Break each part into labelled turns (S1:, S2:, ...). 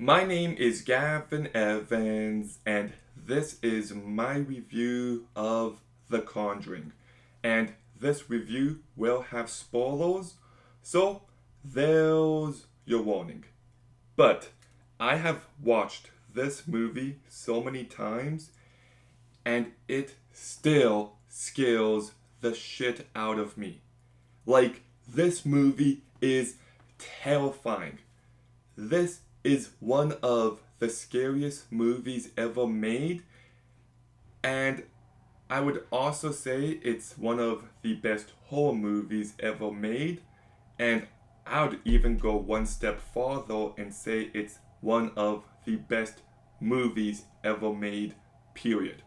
S1: My name is Gavin Evans, and this is my review of The Conjuring. And this review will have spoilers, so there's your warning. But I have watched this movie so many times, and it still scares the shit out of me. Like, this movie is terrifying. This is one of the scariest movies ever made, and I would also say it's one of the best horror movies ever made, and I would even go one step farther and say it's one of the best movies ever made, period.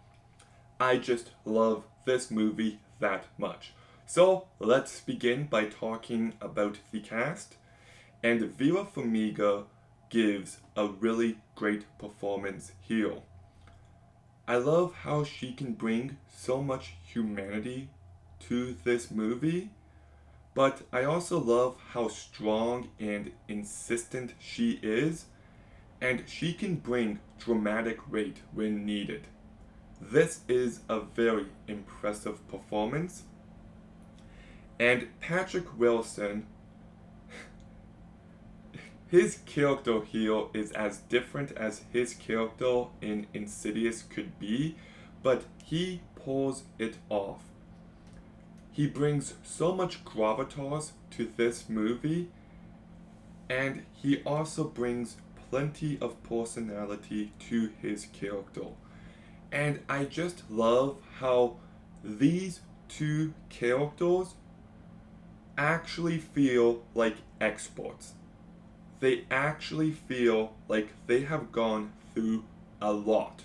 S1: I just love this movie that much. So let's begin by talking about the cast. And Vera Farmiga gives a really great performance here. I love how she can bring so much humanity to this movie, but I also love how strong and insistent she is, and she can bring dramatic weight when needed. This is a very impressive performance, and Patrick Wilson, his character here is as different as his character in Insidious could be, but he pulls it off. He brings so much gravitas to this movie, and he also brings plenty of personality to his character. And I just love how these two characters actually feel like experts. They actually feel like they have gone through a lot.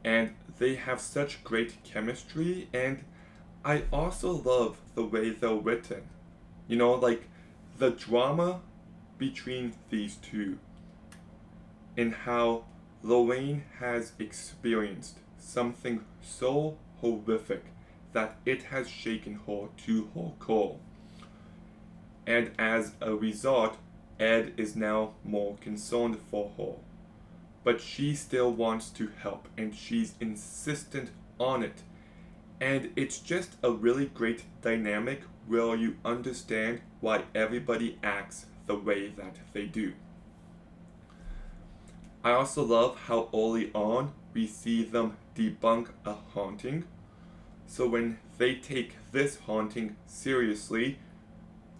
S1: And they have such great chemistry, and I also love the way they're written. Like the drama between these two, and how Lorraine has experienced something so horrific that it has shaken her to her core. And as a result, Ed is now more concerned for her. But she still wants to help, and she's insistent on it. And it's just a really great dynamic where you understand why everybody acts the way that they do. I also love how early on we see them debunk a haunting. So when they take this haunting seriously,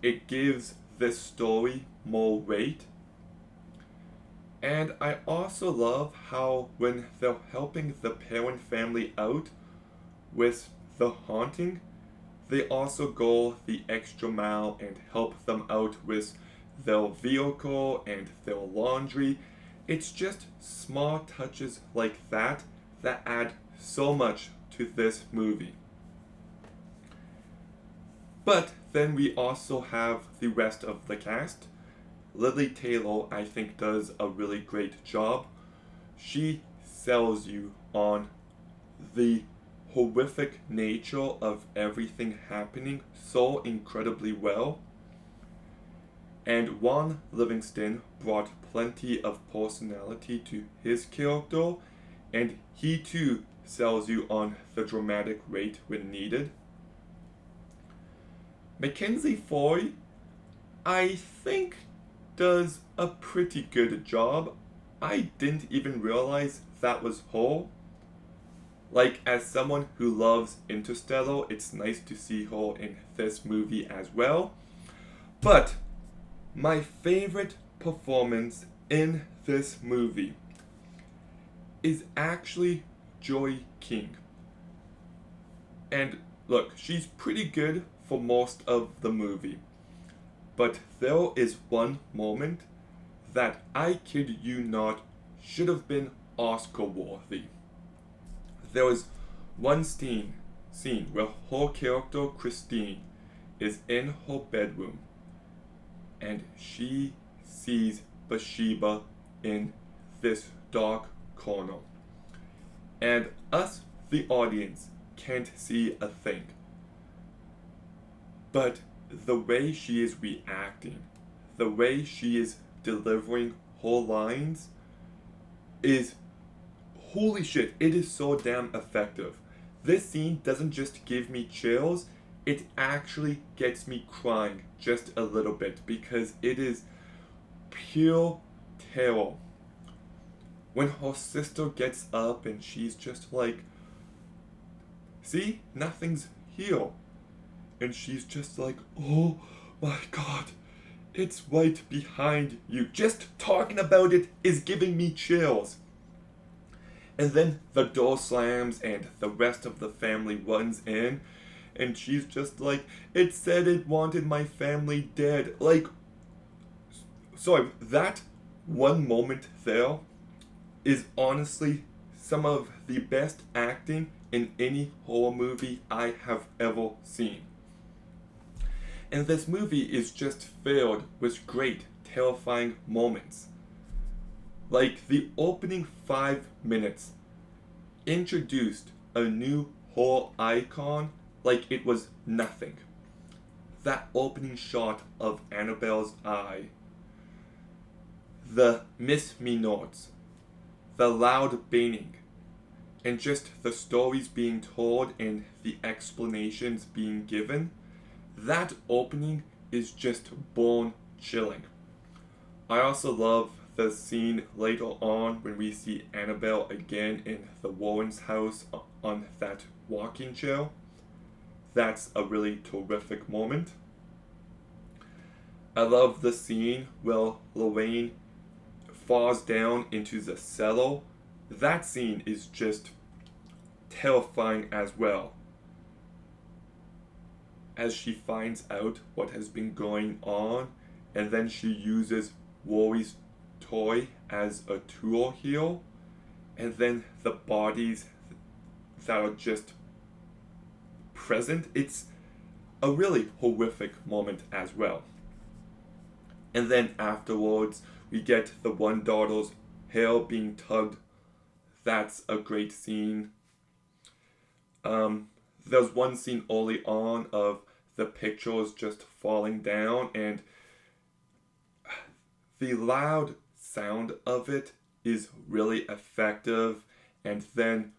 S1: it gives this story more weight. And I also love how when they're helping the parent family out with the haunting, they also go the extra mile and help them out with their vehicle and their laundry. It's just small touches like that that add so much to this movie. But then we also have the rest of the cast. Lily Taylor, I think, does a really great job. She sells you on the horrific nature of everything happening so incredibly well. And Juan Livingston brought plenty of personality to his character, and he too sells you on the dramatic weight when needed. Mackenzie Foy, I think, does a pretty good job. I didn't even realize that was her. Like, as someone who loves Interstellar, it's nice to see her in this movie as well. But my favorite performance in this movie is actually Joy King. And look, she's pretty good for most of the movie. But there is one moment that, I kid you not, should have been Oscar worthy. There is one scene where her character Christine is in her bedroom, and she sees Bathsheba in this dark corner. And us, the audience, can't see a thing. But the way she is reacting, the way she is delivering whole lines is, holy shit, it is so damn effective. This scene doesn't just give me chills, it actually gets me crying just a little bit because it is pure terror. When her sister gets up and she's just like, see, nothing's here. And she's just like, oh my god, it's right behind you. Just talking about it is giving me chills. And then the door slams and the rest of the family runs in. And she's just like, it said it wanted my family dead. Like, sorry, that one moment there is honestly some of the best acting in any horror movie I have ever seen. And this movie is just filled with great, terrifying moments. Like the opening 5 minutes introduced a new horror icon like it was nothing. That opening shot of Annabelle's eye, the Miss Me notes, the loud banging, and just the stories being told and the explanations being given, that opening is just bone chilling. I also love the scene later on when we see Annabelle again in the Warren's house on that walking chair. That's a really terrific moment. I love the scene where Lorraine falls down into the cellar. That scene is just terrifying as well. As she finds out what has been going on, and then she uses Rory's toy as a tool here, and then the bodies that are just present. It's a really horrific moment as well. And then afterwards, we get the one daughter's hair being tugged. That's a great scene. There's one scene early on of the pictures just falling down, and the loud sound of it is really effective. And then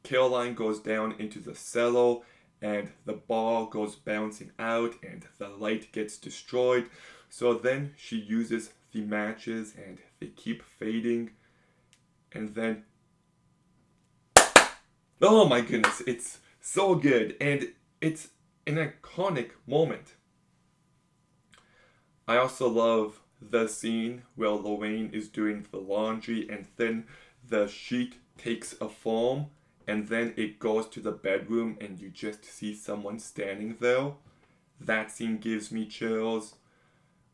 S1: Caroline goes down into the cellar, and the ball goes bouncing out, and the light gets destroyed. So then she uses the matches, and they keep fading, and then, oh my goodness, it's so good, and it's an iconic moment. I also love the scene where Lorraine is doing the laundry, and then the sheet takes a form, and then it goes to the bedroom, and you just see someone standing there. That scene gives me chills.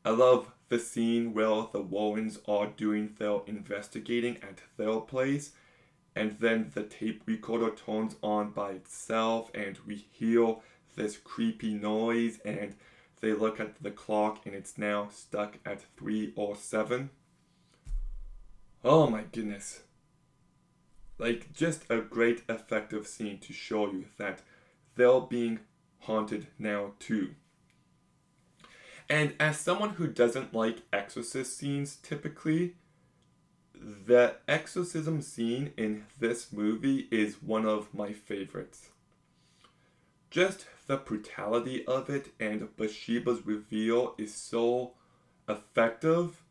S1: I love the scene where the Warrens are doing their investigating at their place, and then the tape recorder turns on by itself, and we hear this creepy noise, and they look at the clock, and it's now stuck at 3:07. Oh my goodness. Like, just a great effective scene to show you that they're being haunted now too. And as someone who doesn't like exorcist scenes typically, the exorcism scene in this movie is one of my favorites. Just the brutality of it and Bathsheba's reveal is so effective.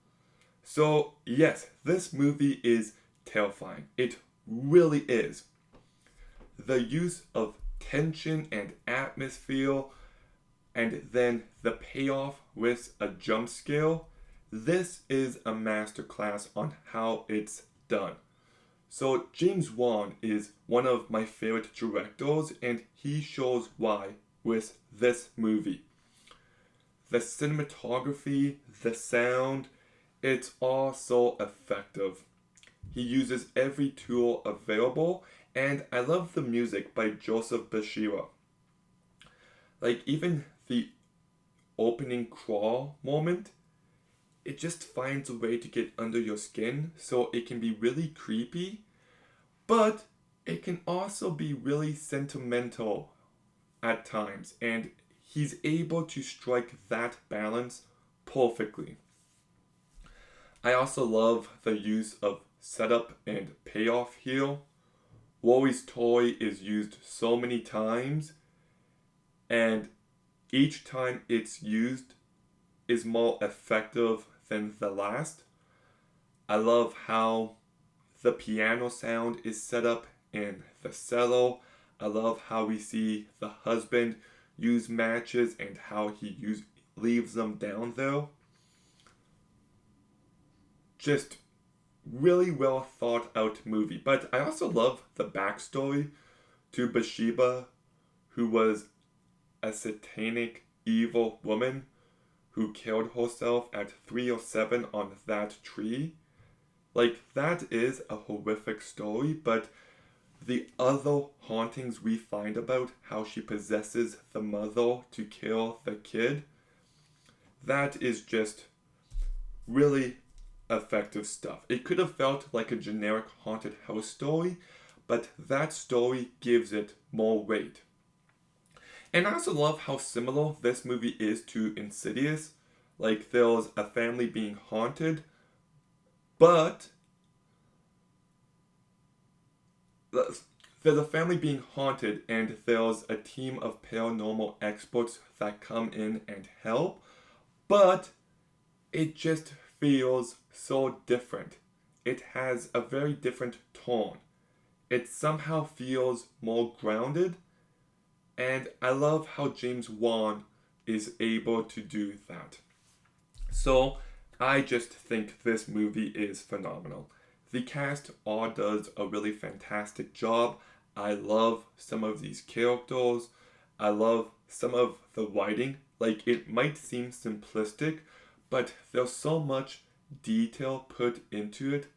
S1: So yes, this movie is terrifying. It really is. The use of tension and atmosphere, and then the payoff with a jump scare. This is a masterclass on how it's done. So James Wan is one of my favorite directors, and he shows why with this movie. The cinematography, the sound, it's all so effective. He uses every tool available, and I love the music by Joseph Bashira. Like, even the opening crawl moment, it just finds a way to get under your skin, so it can be really creepy, but it can also be really sentimental at times, and he's able to strike that balance perfectly. I also love the use of setup and payoff here. Rory's toy is used so many times, and each time it's used is more effective than the last. I love how the piano sound is set up in the cello. I love how we see the husband use matches and how leaves them down there. Just really well thought out movie. But I also love the backstory to Bathsheba, who was a satanic evil woman who killed herself at 3:07 on that tree. Like, that is a horrific story, but the other hauntings we find about how she possesses the mother to kill the kid, that is just really effective stuff. It could have felt like a generic haunted house story, but that story gives it more weight. And I also love how similar this movie is to Insidious. Like, there's a family being haunted, but there's a family being haunted, and there's a team of paranormal experts that come in and help, but it just feels so different. It has a very different tone. It somehow feels more grounded, and I love how James Wan is able to do that. So I just think this movie is phenomenal. The cast all does a really fantastic job. I love some of these characters. I love some of the writing. Like, it might seem simplistic, but there's so much detail put into it.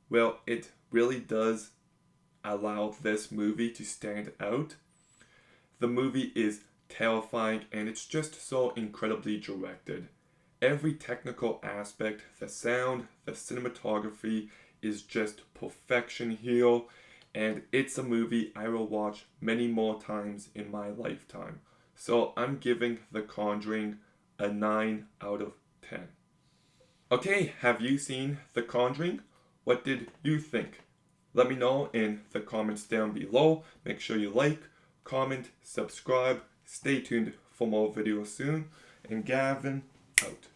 S1: Well, it really does allow this movie to stand out. The movie is terrifying and it's just so incredibly directed. Every technical aspect, the sound, the cinematography is just perfection here, and it's a movie I will watch many more times in my lifetime. So I'm giving The Conjuring a 9 out of 10. Okay, have you seen The Conjuring? What did you think? Let me know in the comments down below. Make sure you like, comment, subscribe. Stay tuned for more videos soon. And Gavin, out.